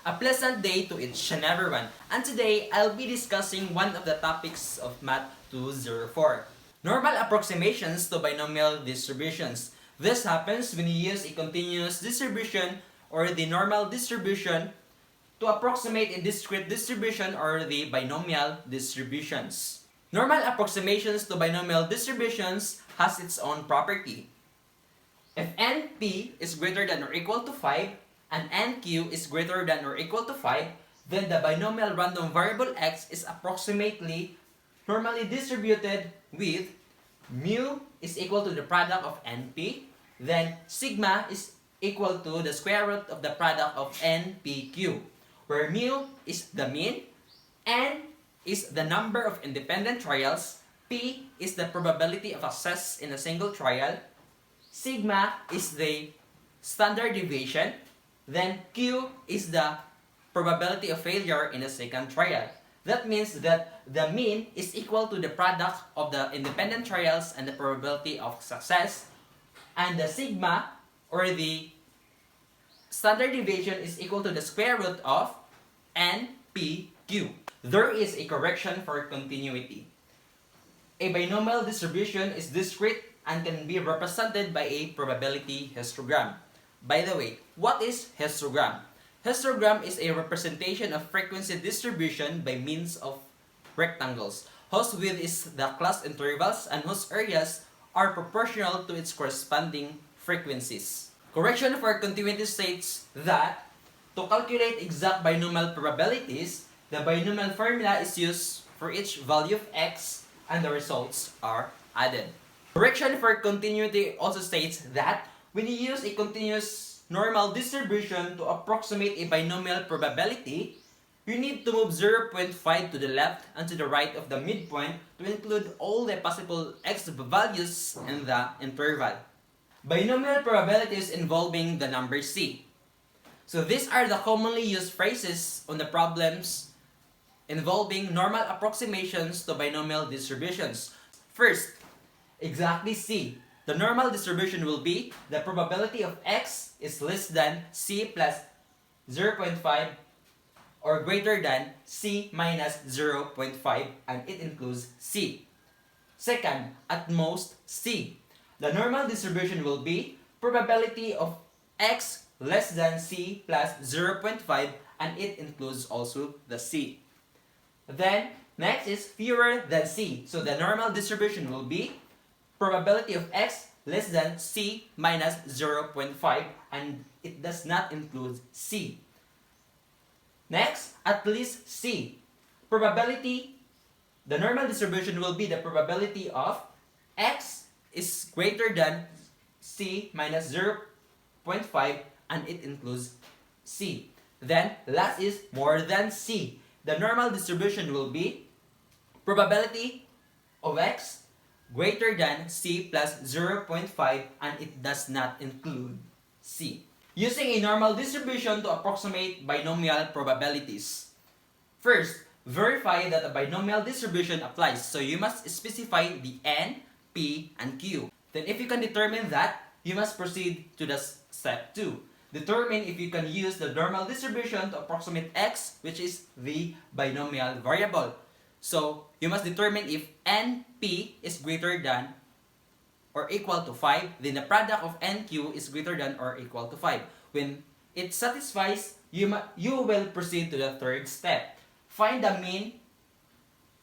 A pleasant day to each and everyone, and today I'll be discussing one of the topics of Math 204. Normal approximations to binomial distributions. This happens when you use a continuous distribution or the normal distribution to approximate a discrete distribution or the binomial distributions. Normal approximations to binomial distributions has its own property. If NP is greater than or equal to 5 and NQ is greater than or equal to 5, then the binomial random variable x is approximately normally distributed with mu is equal to the product of NP, then sigma is equal to the square root of the product of NPQ, where mu is the mean, n is the number of independent trials, p is the probability of success in a single trial, sigma is the standard deviation, then q is the probability of failure in a second trial. That means that the mean is equal to the product of the independent trials and the probability of success, and the sigma or the standard deviation is equal to the square root of NPQ. There is a correction for continuity. A binomial distribution is discrete and can be represented by a probability histogram. By the way, what is histogram? Histogram is a representation of frequency distribution by means of rectangles, whose width is the class intervals and whose areas are proportional to its corresponding frequencies. Correction for continuity states that to calculate exact binomial probabilities, the binomial formula is used for each value of x and the results are added. Correction for continuity also states that when you use a continuous normal distribution to approximate a binomial probability, you need to move 0.5 to the left and to the right of the midpoint to include all the possible x values in the interval. Binomial probabilities involving the number c. So these are the commonly used phrases on the problems involving normal approximations to binomial distributions. First, exactly c. The normal distribution will be the probability of x is less than c plus 0.5 or greater than c minus 0.5, and it includes c. Second, at most c. The normal distribution will be probability of x less than c plus 0.5, and it includes also the c. Then, next is fewer than c. So the normal distribution will be probability of x less than c minus 0.5, and it does not include c. Next, at least c. Probability, the normal distribution will be the probability of x is greater than c minus 0.5, and it includes c. Then, last is more than c. The normal distribution will be probability of x greater than c plus 0.5, and it does not include c. Using a normal distribution to approximate binomial probabilities. First, verify that a binomial distribution applies. So you must specify the n, p, and q. Then if you can determine that, you must proceed to the step 2. Determine if you can use the normal distribution to approximate x, which is the binomial variable. So, you must determine if NP is greater than or equal to 5, then the product of NQ is greater than or equal to 5. When it satisfies, you will proceed to the third step. Find the mean,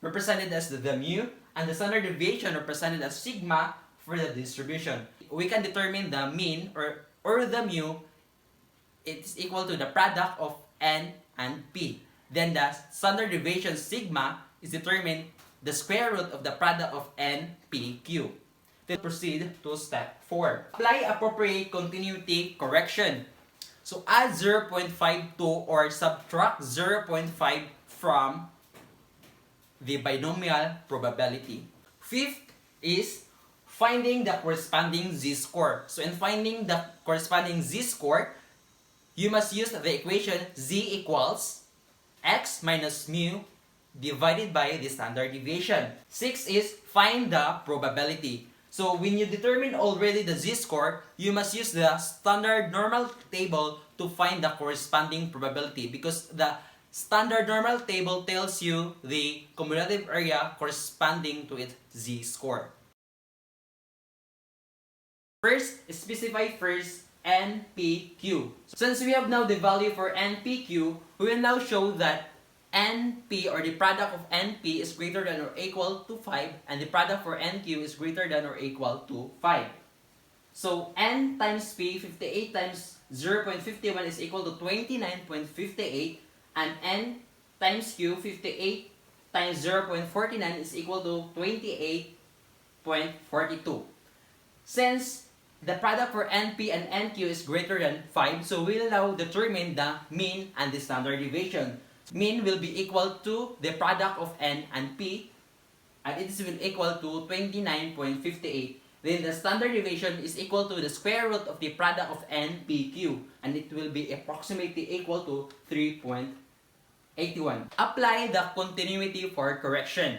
represented as the mu, and the standard deviation, represented as sigma, for the distribution. We can determine the mean or the mu, it is equal to the product of n and p. Then the standard deviation sigma is determined the square root of the product of n, p, q. Then proceed to step 4. Apply appropriate continuity correction. So add 0.52 or subtract 0.5 from the binomial probability. Fifth is finding the corresponding z-score. So in finding the corresponding z-score, you must use the equation z equals x minus mu divided by the standard deviation. 6 is find the probability. So when you determine already the z-score, you must use the standard normal table to find the corresponding probability, because the standard normal table tells you the cumulative area corresponding to its z-score. First, specify first NPQ. Since we have now the value for NPQ, we will now show that NP, or the product of NP, is greater than or equal to 5, and the product for NQ is greater than or equal to 5. So N times P, 58 times 0.51 is equal to 29.58, and N times Q, 58 times 0.49 is equal to 28.42. Since the product for NP and NQ is greater than 5, so we'll now determine the mean and the standard deviation. Mean will be equal to the product of N and P, and it will equal to 29.58. Then the standard deviation is equal to the square root of the product of NPQ, and it will be approximately equal to 3.81. Apply the continuity for correction.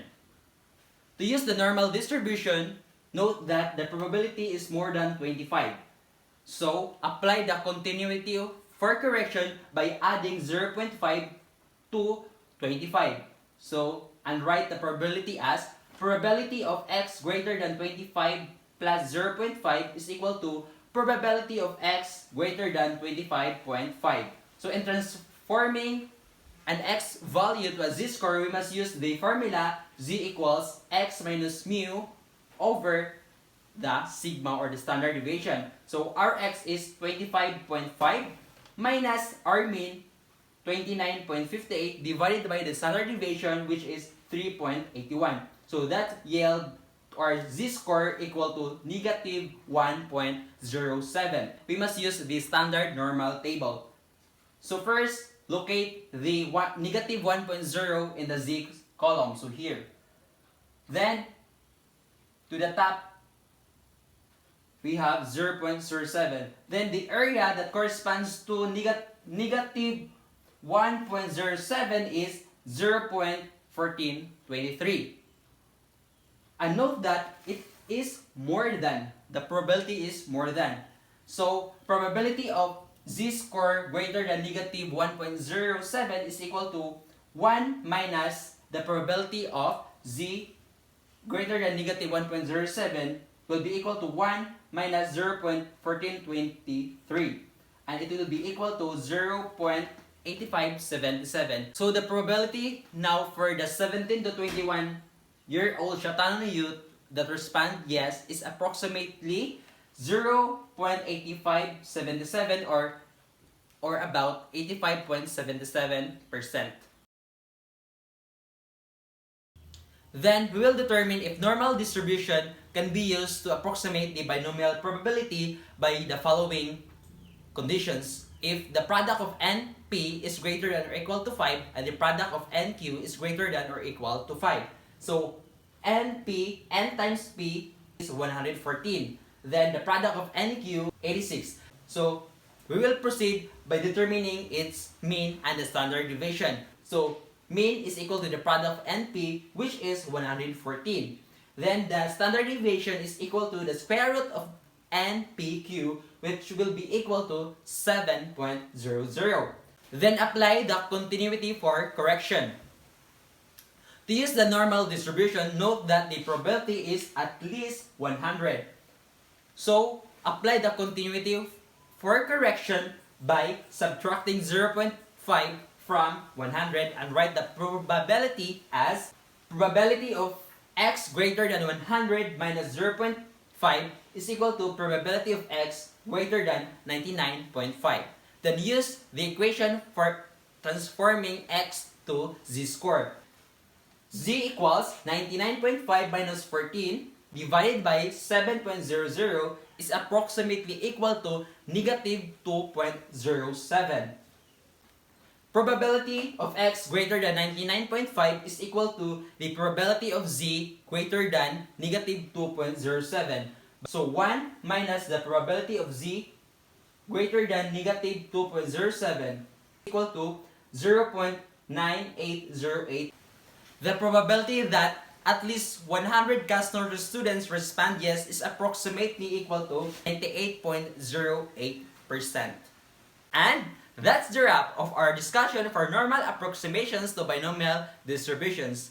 To use the normal distribution, note that the probability is more than 25. So, apply the continuity for correction by adding 0.5 to 25. So, and write the probability as probability of x greater than 25 plus 0.5 is equal to probability of x greater than 25.5. So, in transforming an x value to a z-score, we must use the formula z equals x minus mu over the sigma, or the standard deviation. So, our x is 25.5 minus our mean 29.58 divided by the standard deviation, which is 3.81. So that yield or z-score equal to negative 1.07. We must use the standard normal table. So first, locate the negative 1.0 in the z column. So here. Then, to the top, we have 0.07. Then the area that corresponds to negative 1.07 is 0.1423. And note that it is more than, the probability is more than. So, probability of z-score greater than negative 1.07 is equal to 1 minus the probability of z greater than negative 1.07 will be equal to 1 minus 0.1423. And it will be equal to 0.8577. So the probability now for the 17 to 21-year-old Shatano youth that respond yes is approximately 0.8577 or about 85.77%. Then we will determine if normal distribution can be used to approximate the binomial probability by the following conditions. If the product of NP is greater than or equal to 5 and the product of NQ is greater than or equal to 5. So N times P is 114. Then the product of NQ 86. So we will proceed by determining its mean and the standard deviation. So mean is equal to the product of NP, which is 114. Then the standard deviation is equal to the square root of NPQ, which will be equal to 7.00. Then apply the continuity for correction. To use the normal distribution, note that the probability is at least 100. So, apply the continuity for correction by subtracting 0.5 from 100 and write the probability as probability of x greater than 100 minus 0.5 is equal to probability of x greater than 99.5. Then use the equation for transforming x to z-score. Z equals 99.5 minus 14 divided by 7.00 is approximately equal to negative 2.07. Probability of x greater than 99.5 is equal to the probability of z greater than negative 2.07. So 1 minus the probability of z greater than negative 2.07 equal to 0.9808. The probability that at least 100 Castor students respond yes is approximately equal to 98.08%. And that's the wrap of our discussion for normal approximations to binomial distributions.